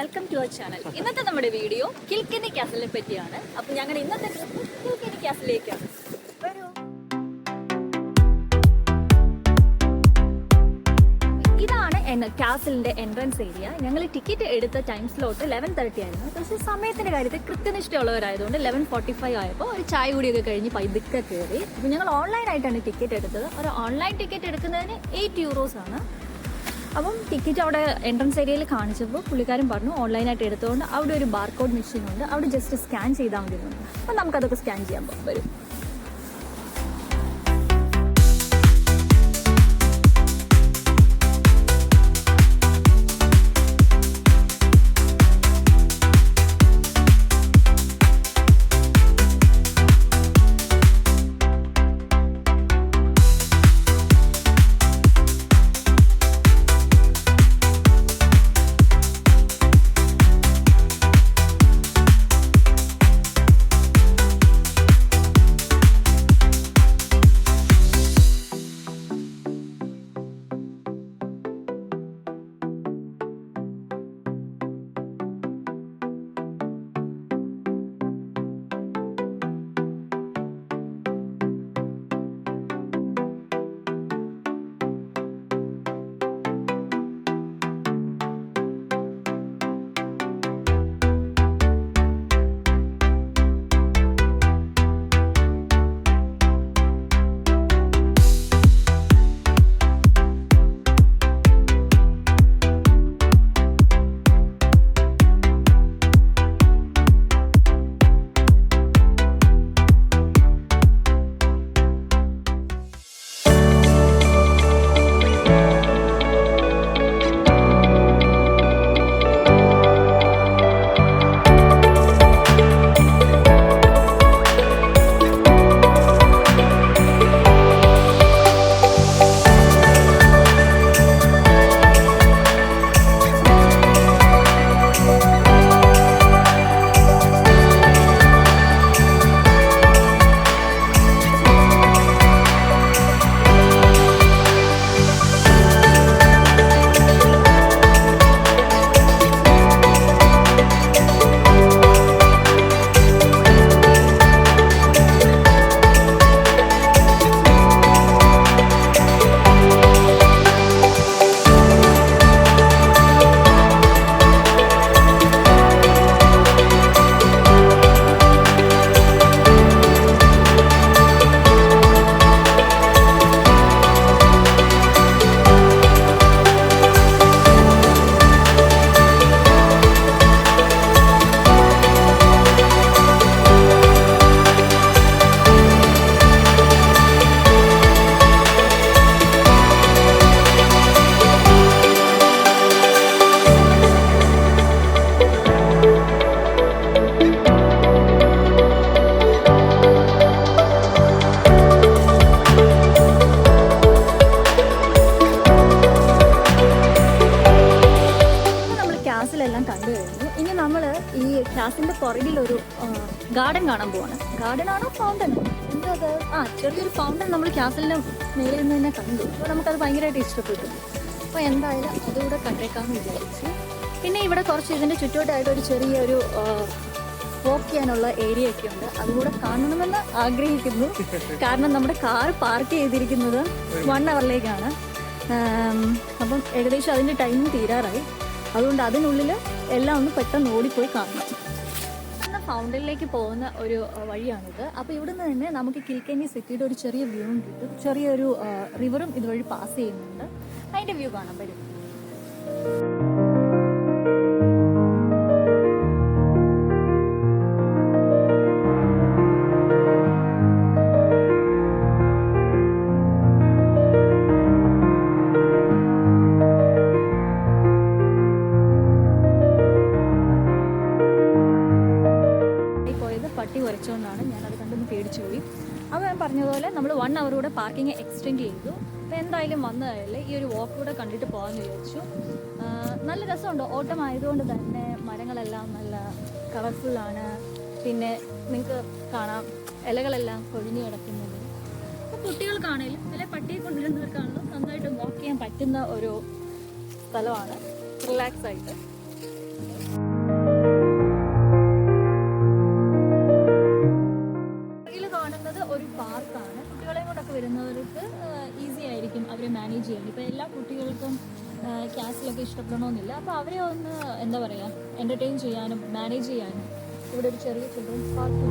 Welcome to our channel. ഇന്നത്തെ നമ്മുടെ video കിൽക്കെന്നി കാസിലിനെ പറ്റിയാണ്. അപ്പോൾ ഞങ്ങൾ ഇന്നത്തെ ട്രിപ്പ് കിൽക്കെന്നി കാസിലേക്കാണ്. വരൂ. ഇതാണ് കാസിലിന്റെ എൻട്രൻസ് ഏരിയ. ഞങ്ങൾ ടിക്കറ്റ് എടുത്ത ടൈം സ്ലോട്ട് 11:30 ആയിരുന്നു. പക്ഷേ സമയത്തിന്റെ കാര്യത്തിൽ കൃത്യനിഷ്ഠയുള്ളവരായതുകൊണ്ട് 11:45 ആയപ്പോൾ ഒരു ചായ കൂടിയൊക്കെ കഴിഞ്ഞ് പൈതൊക്കെ കയറി. അപ്പോൾ ഞങ്ങൾ ഓൺലൈനായിട്ടാണ് ടിക്കറ്റ് എടുത്തത്. ഒരു ഓൺലൈൻ ടിക്കറ്റ് എടുക്കുന്നതിന് 8 euros ആണ്. അപ്പം ടിക്കറ്റ് അവിടെ എൻട്രൻസ് ഏരിയയിൽ കാണിച്ചപ്പോൾ പുള്ളിക്കാരൻ പറഞ്ഞു ഓൺലൈനായിട്ട് എടുത്തുകൊണ്ട് അവിടെ ഒരു ബാർകോഡ് മെഷീൻ ഉണ്ട്, അവിടെ ജസ്റ്റ് സ്കാൻ ചെയ്താൽ മതി. അപ്പം നമുക്കതൊക്കെ സ്കാൻ ചെയ്യാൻ വരും. എല്ലാം കണ്ടു കഴിഞ്ഞു. ഇനി നമ്മൾ ഈ കാസിലിന്റെ പുറകിലൊരു ഗാർഡൻ കാണാൻ പോവാണ്. ഗാർഡൻ ആണോ ഫൗണ്ടൻ എന്തോ അത് ചെറിയൊരു ഫൗണ്ടൻ നമ്മൾ കാസിലിന്റെ മേലിൽ നിന്ന് തന്നെ കണ്ടു. അപ്പോൾ നമുക്കത് ഭയങ്കരമായിട്ട് ഇഷ്ടപ്പെട്ടു. അപ്പോൾ എന്തായാലും അതുകൂടെ കണ്ടേക്കാമെന്ന് വിചാരിച്ചു. പിന്നെ ഇവിടെ കുറച്ച് ഇതിൻ്റെ ചുറ്റോട്ടായിട്ട് ഒരു ചെറിയൊരു വോക്ക് ചെയ്യാനുള്ള ഏരിയ ഒക്കെ ഉണ്ട്. അതുകൂടെ കാണണമെന്ന് ആഗ്രഹിക്കുന്നു. കാരണം നമ്മുടെ കാർ പാർക്ക് ചെയ്തിരിക്കുന്നത് 1 hourലേക്കാണ്. അപ്പം ഏകദേശം അതിൻ്റെ ടൈം തീരാറായി. അതുകൊണ്ട് അതിനുള്ളിൽ എല്ലാം ഒന്ന് പെട്ടെന്ന് ഓടിപ്പോയി കാണണം. ഫൗണ്ടനിലേക്ക് പോകുന്ന ഒരു വഴിയാണിത്. അപ്പോൾ ഇവിടുന്ന് തന്നെ നമുക്ക് കിൽക്കെന്നി സിറ്റിയുടെ ഒരു ചെറിയ വ്യൂവും കിട്ടും. ചെറിയൊരു റിവറും ഇതുവഴി പാസ് ചെയ്യുന്നുണ്ട്. അതിൻ്റെ വ്യൂ കാണാൻ പറ്റും. പട്ടി ഉരച്ചുകൊണ്ടാണ് ഞാനത് കണ്ടൊന്ന് പേടിച്ചു പോയി. അപ്പോൾ ഞാൻ പറഞ്ഞതുപോലെ നമ്മൾ 1 hour കൂടെ പാർക്കിംഗ് എക്സ്റ്റെൻഡ് ചെയ്തു. അപ്പോൾ എന്തായാലും വന്നതല്ലേ ഈ ഒരു വാക്ക് കൂടെ കണ്ടിട്ട് പോകാമെന്ന് വിചാരിച്ചു. നല്ല രസമുണ്ട്. ഓട്ടം ആയതുകൊണ്ട് തന്നെ മരങ്ങളെല്ലാം നല്ല കളർഫുള്ളാണ്. പിന്നെ നിങ്ങൾക്ക് കാണാം ഇലകളെല്ലാം കൊഴിഞ്ഞു കിടക്കുന്നത്. അപ്പോൾ കുട്ടികൾക്കാണേലും അല്ലെ പട്ടിയെ കൊണ്ടുവരുന്നവർക്കാണെങ്കിലും നന്നായിട്ട് വാക്ക് ചെയ്യാൻ പറ്റുന്ന ഒരു സ്ഥലമാണ്. റിലാക്സ് ആയിട്ട് ഇതിൽ കാണുന്നത് ഒരു പാർക്കാണ്. കുട്ടികളെയും കൊണ്ടൊക്കെ വരുന്നവർക്ക് ഈസി ആയിരിക്കും അവരെ മാനേജ് ചെയ്യാൻ. ഇപ്പോൾ എല്ലാ കുട്ടികൾക്കും ക്യാസിലൊക്കെ ഇഷ്ടപ്പെടണമെന്നില്ല. അപ്പോൾ അവരെ ഒന്ന് എന്താ പറയുക, എൻ്റർടൈൻ ചെയ്യാനും മാനേജ് ചെയ്യാനും ഇവിടെ ഒരു ചെറിയ ചിൽഡ്രൻസ് പാർക്ക്